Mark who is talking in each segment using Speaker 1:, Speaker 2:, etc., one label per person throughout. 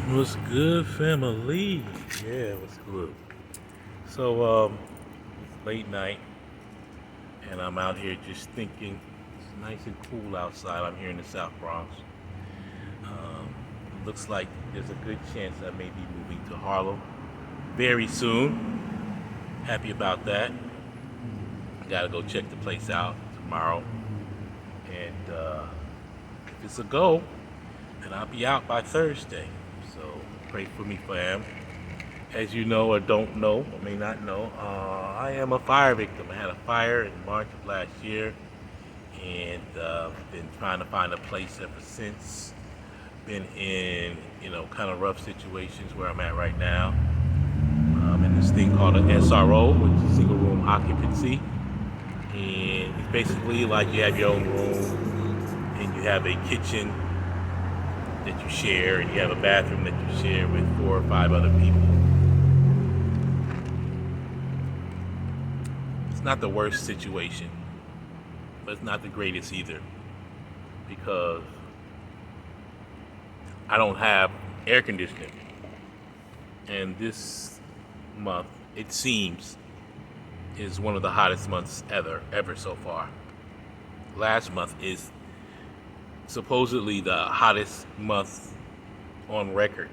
Speaker 1: What's good, family? Yeah, what's good? So, it's late night, and I'm out here just thinking. It's nice and cool outside. I'm here in the South Bronx. Um, Looks like there's a good chance I may be moving to Harlem very soon. Happy about that. Gotta go check the place out tomorrow, and if it's a go, then I'll be out by Thursday. So pray for me, fam. As you know or don't know, or may not know, I am a fire victim. I had a fire in March of last year, and been trying to find a place ever since. Been in, kind of rough situations where I'm at right now. I'm in this thing called an SRO, which is single room occupancy, and it's basically like you have your own room, and you have a kitchen that you share, and you have a bathroom that you share with 4 or 5 other people. It's not the worst situation, but it's not the greatest either, because I don't have air conditioning. And this month, it seems, is one of the hottest months ever so far. Last month is supposedly the hottest month on record.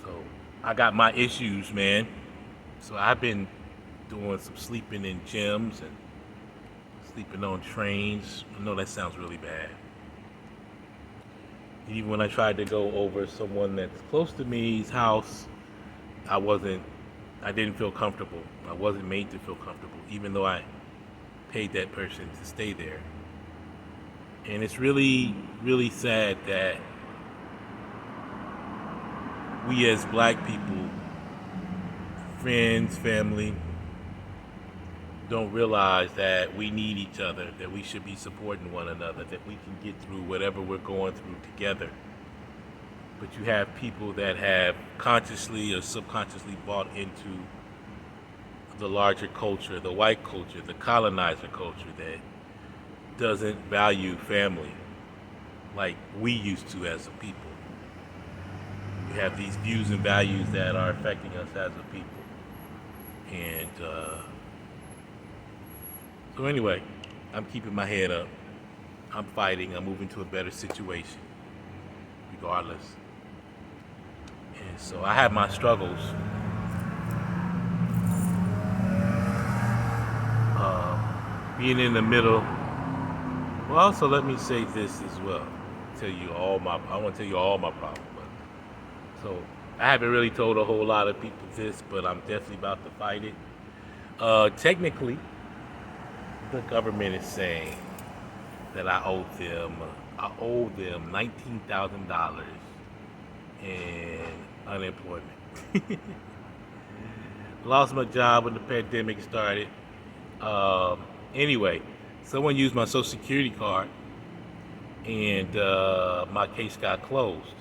Speaker 1: So I got my issues, man. So I've been doing some sleeping in gyms and sleeping on trains. I know that sounds really bad. Even when I tried to go over someone that's close to me's house, I didn't feel comfortable. I wasn't made to feel comfortable, even though I paid that person to stay there. And it's really, really sad that we as black people, friends, family, don't realize that we need each other, that we should be supporting one another, that we can get through whatever we're going through together. But you have people that have consciously or subconsciously bought into the larger culture, the white culture, the colonizer culture that doesn't value family like we used to as a people. We have these views and values that are affecting us as a people. And so anyway, I'm keeping my head up. I'm fighting. I'm moving to a better situation, regardless. And so I have my struggles. Being in the middle. Well, also let me say this as well. I want to tell you all my problems. So I haven't really told a whole lot of people this, but I'm definitely about to fight it. Technically, the government is saying that I owe them $19,000 in unemployment. Lost my job when the pandemic started. Anyway, someone used my Social Security card, and my case got closed.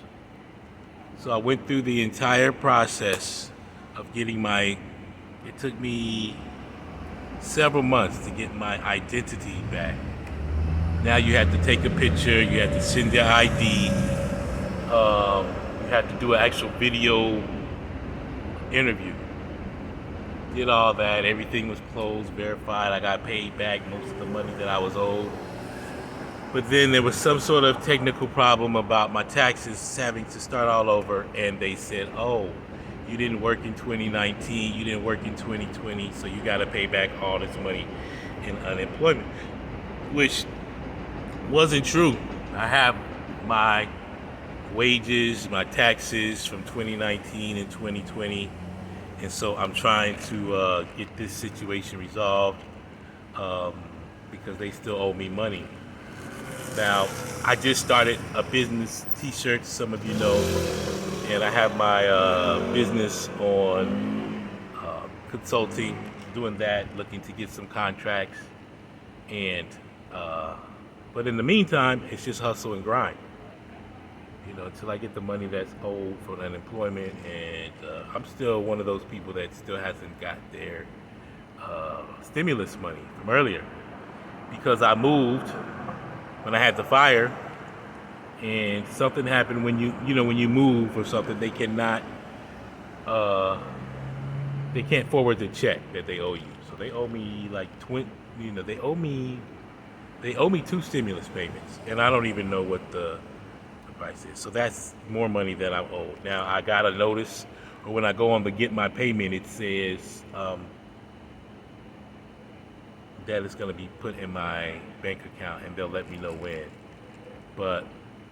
Speaker 1: So I went through the entire process of it took me several months to get my identity back. Now you have to take a picture, you have to send your ID, you have to do an actual video interview. Did all that, everything was closed, verified, I got paid back most of the money that I was owed. But then there was some sort of technical problem about my taxes having to start all over, and they said, oh, you didn't work in 2019, you didn't work in 2020, so you got to pay back all this money in unemployment, which wasn't true. I have my wages, my taxes from 2019 and 2020, and so I'm trying to get this situation resolved because they still owe me money. Now, I just started a business t-shirt, some of you know, and I have my business on consulting, doing that, looking to get some contracts. And but in the meantime, it's just hustle and grind, until I get the money that's owed for unemployment. And I'm still one of those people that still hasn't got their stimulus money from earlier, because I moved when I had the fire, and something happened when when you move or something, uh, they can't forward the check that they owe you. So they owe me like 20. They owe me two stimulus payments, and I don't even know what the price is. So that's more money that I'm owed. Now I got a notice, or when I go on to get my payment, it says that it's going to be put in my bank account, and they'll let me know when. But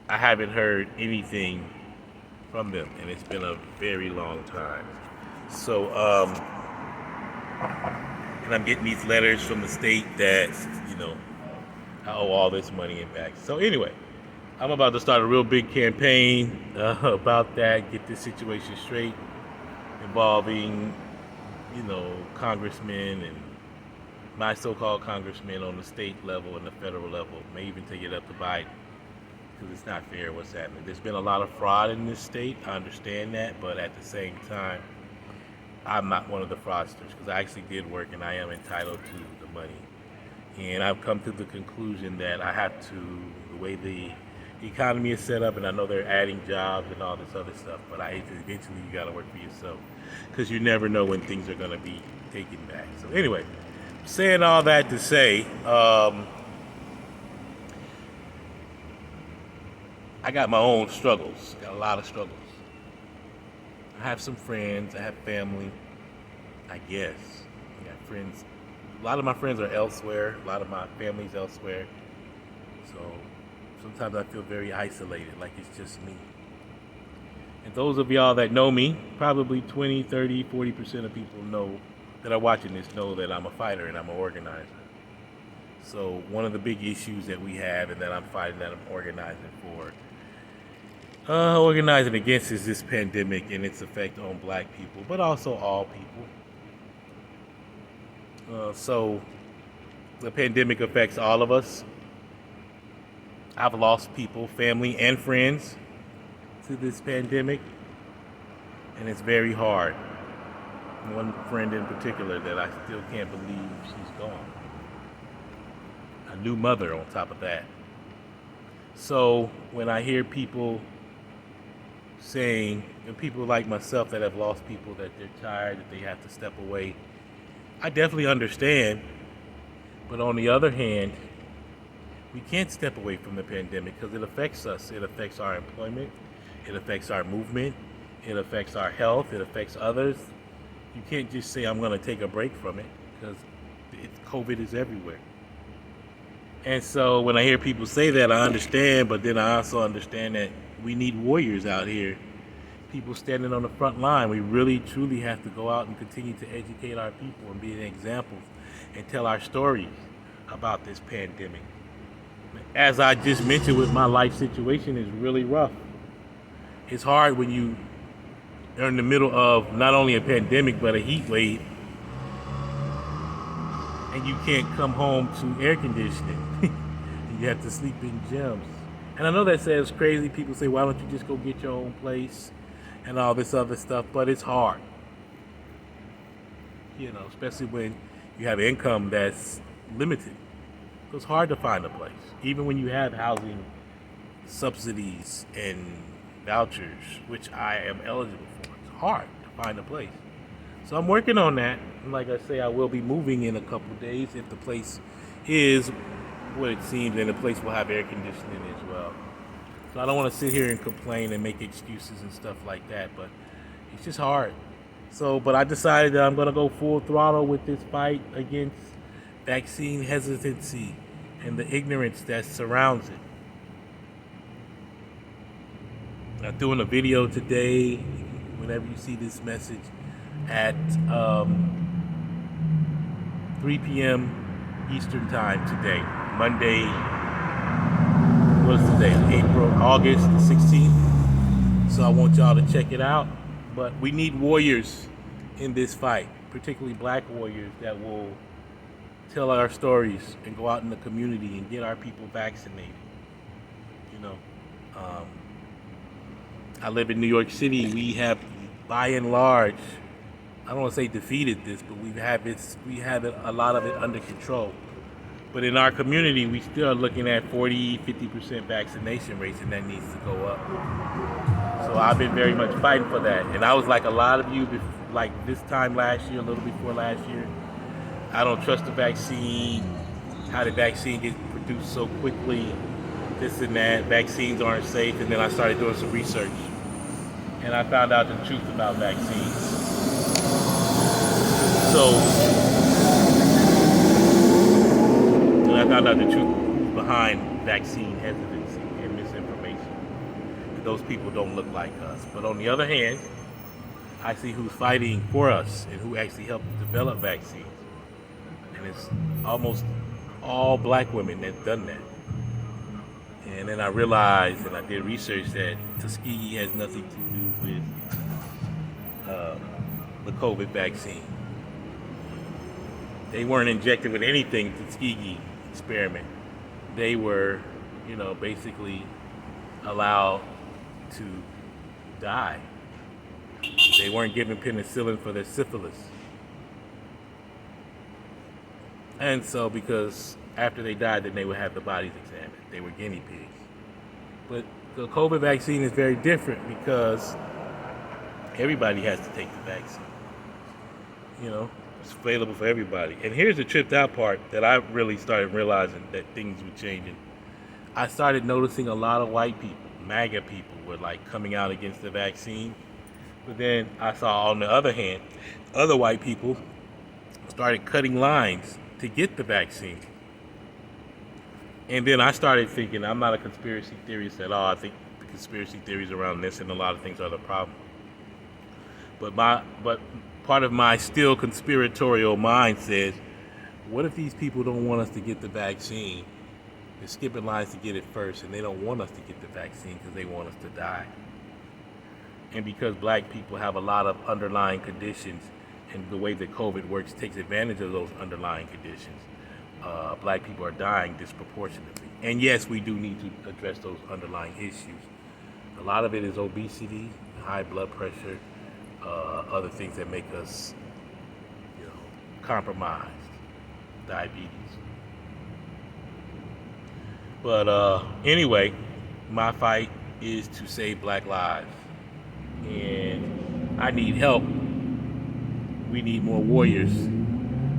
Speaker 1: I haven't heard anything from them, and it's been a very long time. So, and I'm getting these letters from the state that, I owe all this money in back. So anyway, I'm about to start a real big campaign about that, get this situation straight, involving, congressmen and my so-called congressmen on the state level and the federal level. May even take it up to Biden, because it's not fair what's happening. There's been a lot of fraud in this state. I understand that, but at the same time, I'm not one of the fraudsters, because I actually did work and I am entitled to the money. And I've come to the conclusion that I have to, the way the economy is set up, and I know they're adding jobs and all this other stuff, but eventually you got to work for yourself, because you never know when things are going to be taken back. So anyway, saying all that to say, I got my own struggles, got a lot of struggles. I have some friends, I have family, I guess. I got friends. A lot of my friends are elsewhere, a lot of my family's elsewhere. So sometimes I feel very isolated, like it's just me. And those of y'all that know me, probably 20, 30, 40% of people know that are watching this know that I'm a fighter and I'm an organizer. So one of the big issues that we have and that I'm fighting, that I'm organizing against, is this pandemic and its effect on black people, but also all people. So the pandemic affects all of us. I've lost people, family and friends, to this pandemic, and it's very hard. One friend in particular that I still can't believe she's gone. A new mother on top of that. So when I hear people saying, and people like myself that have lost people, that they're tired, that they have to step away, I definitely understand. But on the other hand, we can't step away from the pandemic, because it affects us. It affects our employment. It affects our movement. It affects our health. It affects others. You can't just say, I'm going to take a break from it, because COVID is everywhere. And so when I hear people say that, I understand, but then I also understand that we need warriors out here, people standing on the front line. We really, truly have to go out and continue to educate our people and be an example and tell our stories about this pandemic. As I just mentioned, with my life situation is really rough. It's hard when you are in the middle of not only a pandemic, but a heat wave, and you can't come home to air conditioning. And you have to sleep in gyms. And I know that sounds crazy. People say, why don't you just go get your own place and all this other stuff? But it's hard. Especially when you have income that's limited. So it's hard to find a place. Even when you have housing subsidies and vouchers, which I am eligible for, it's hard to find a place. So I'm working on that. And like I say, I will be moving in a couple days if the place is what it seems, and the place will have air conditioning as well. So I don't want to sit here and complain and make excuses and stuff like that, but it's just hard. So, but I decided that I'm going to go full throttle with this fight against vaccine hesitancy and the ignorance that surrounds it. I'm doing a video today, whenever you see this message, at 3 p.m. Eastern time today, Monday, what's today, August the 16th. So I want y'all to check it out. But we need warriors in this fight, particularly black warriors that will tell our stories and go out in the community and get our people vaccinated. I live in New York City. We have, by and large, I don't want to say defeated this, but we have it, a lot of it under control. But in our community, we still are looking at 40-50% vaccination rates, and that needs to go up. So I've been very much fighting for that. And I was like a lot of you, like this time last year, a little before last year, I don't trust the vaccine. How the vaccine gets produced so quickly, this and that. Vaccines aren't safe. And then I started doing some research, and I found out the truth about vaccines. And I found out the truth behind vaccine hesitancy and misinformation. Those people don't look like us. But on the other hand, I see who's fighting for us and who actually helped develop vaccines. And it's almost all black women that done that. And then I realized, and I did research, that Tuskegee has nothing to do with the COVID vaccine. They weren't injected with anything, the Tuskegee experiment. They were, basically allowed to die. They weren't given penicillin for their syphilis. And so, because after they died, then they would have the bodies examined. They were guinea pigs. But the COVID vaccine is very different because everybody has to take the vaccine. It's available for everybody. And here's the tripped out part that I really started realizing that things were changing. I started noticing a lot of white people, MAGA people, were like coming out against the vaccine. But then I saw, on the other hand, other white people started cutting lines to get the vaccine. And then I started thinking, I'm not a conspiracy theorist at all. I think the conspiracy theories around this and a lot of things are the problem. But part of my still conspiratorial mind says, what if these people don't want us to get the vaccine? They're skipping lines to get it first, and they don't want us to get the vaccine because they want us to die. And because black people have a lot of underlying conditions, and the way that COVID works takes advantage of those underlying conditions, black people are dying disproportionately. And yes, we do need to address those underlying issues. A lot of it is obesity, high blood pressure, other things that make us, compromised, diabetes. But anyway, my fight is to save black lives. And I need help. We need more warriors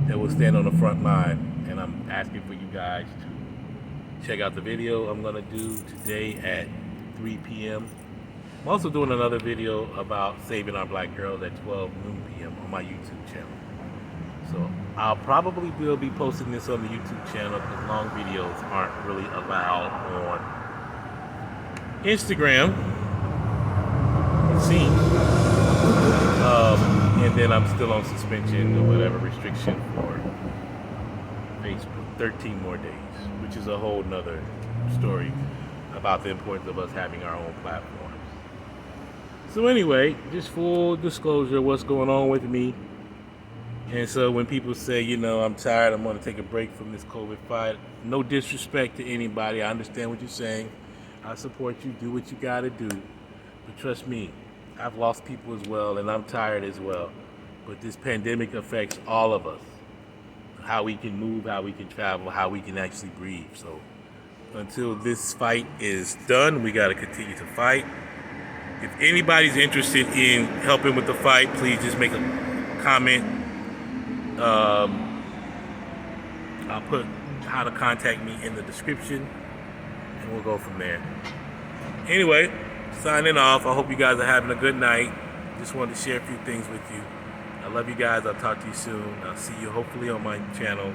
Speaker 1: that will stand on the front line. And I'm asking for you guys to check out the video I'm gonna do today at 3 p.m. I'm also doing another video about saving our black girls at 12 noon p.m. on my YouTube channel. So I'll probably will be posting this on the YouTube channel because long videos aren't really allowed on Instagram, it seems. And then I'm still on suspension or whatever restriction for Facebook, 13 more days, which is a whole nother story about the importance of us having our own platforms. So anyway, just full disclosure, what's going on with me. And so when people say, I'm tired, I'm going to take a break from this COVID fight, no disrespect to anybody. I understand what you're saying. I support you. Do what you got to do. But trust me, I've lost people as well, and I'm tired as well. But this pandemic affects all of us. How we can move, how we can travel, how we can actually breathe. So until this fight is done, we got to continue to fight. If anybody's interested in helping with the fight, please just make a comment. I'll put how to contact me in the description, and we'll go from there. Anyway, signing off. I hope you guys are having a good night. Just wanted to share a few things with you. I love you guys. I'll talk to you soon. I'll see you hopefully on my channel.